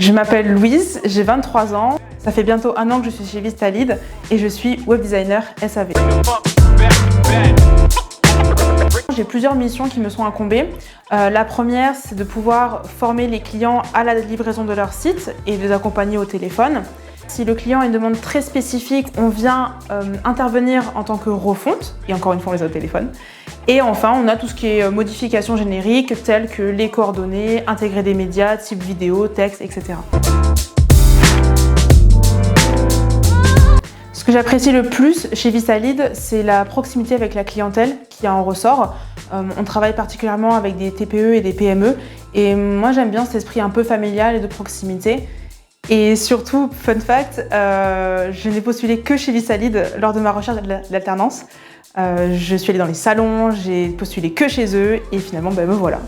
Je m'appelle Louise, j'ai 23 ans. Ça fait bientôt 1 an que je suis chez Vistalid et je suis web designer SAV. J'ai plusieurs missions qui me sont incombées. La première, c'est de pouvoir former les clients à la livraison de leur site et de les accompagner au téléphone. Si le client a une demande très spécifique, on vient intervenir en tant que refonte, et encore une fois on les a au téléphone. Et enfin, on a tout ce qui est modification générique, telles que les coordonnées, intégrer des médias, type vidéo, texte, etc. Ce que j'apprécie le plus chez Vistalid, c'est la proximité avec la clientèle qui en ressort. On travaille particulièrement avec des TPE et des PME, et moi j'aime bien cet esprit un peu familial et de proximité. Et surtout, fun fact, je n'ai postulé que chez Vistalid lors de ma recherche d'alternance. Je suis allée dans les salons, j'ai postulé que chez eux et finalement, me voilà.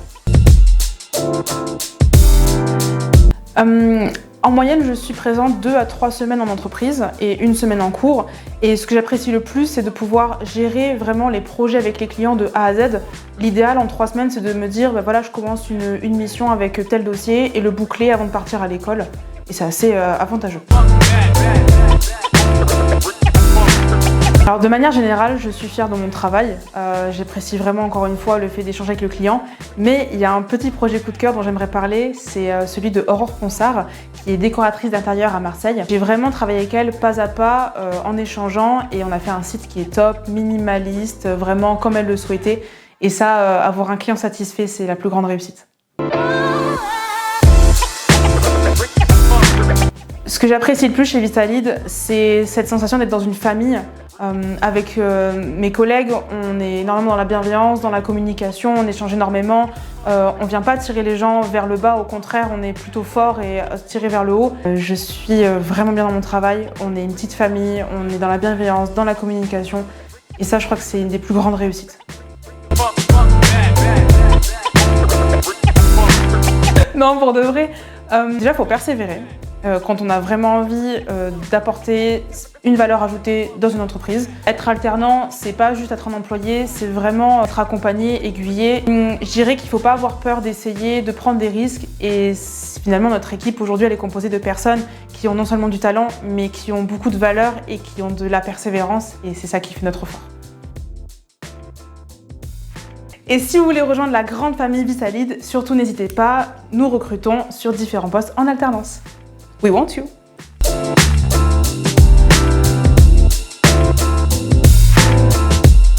En moyenne, je suis présente 2 à 3 semaines en entreprise et 1 semaine en cours. Et ce que j'apprécie le plus, c'est de pouvoir gérer vraiment les projets avec les clients de A à Z. L'idéal en 3 semaines, c'est de me dire, voilà, je commence une mission avec tel dossier et le boucler avant de partir à l'école. Et c'est assez avantageux. Alors de manière générale, je suis fière de mon travail. J'apprécie vraiment encore une fois le fait d'échanger avec le client. Mais il y a un petit projet coup de cœur dont j'aimerais parler, c'est celui de Aurore Ponsard, qui est décoratrice d'intérieur à Marseille. J'ai vraiment travaillé avec elle pas à pas en échangeant et on a fait un site qui est top, minimaliste, vraiment comme elle le souhaitait. Et ça, avoir un client satisfait, c'est la plus grande réussite. Ce que j'apprécie le plus chez Vistalid, c'est cette sensation d'être dans une famille. Avec mes collègues, on est énormément dans la bienveillance, dans la communication, on échange énormément. On ne vient pas tirer les gens vers le bas, au contraire, on est plutôt fort et tirer vers le haut. Je suis vraiment bien dans mon travail, on est une petite famille, on est dans la bienveillance, dans la communication. Et ça, je crois que c'est une des plus grandes réussites. Non, pour de vrai, déjà, il faut persévérer. Quand on a vraiment envie d'apporter une valeur ajoutée dans une entreprise. Être alternant, c'est pas juste être un employé, c'est vraiment être accompagné, aiguillé. Je dirais qu'il ne faut pas avoir peur d'essayer, de prendre des risques. Et finalement, notre équipe aujourd'hui, elle est composée de personnes qui ont non seulement du talent, mais qui ont beaucoup de valeur et qui ont de la persévérance. Et c'est ça qui fait notre force. Et si vous voulez rejoindre la grande famille Vistalid, surtout n'hésitez pas, nous recrutons sur différents postes en alternance. We want you!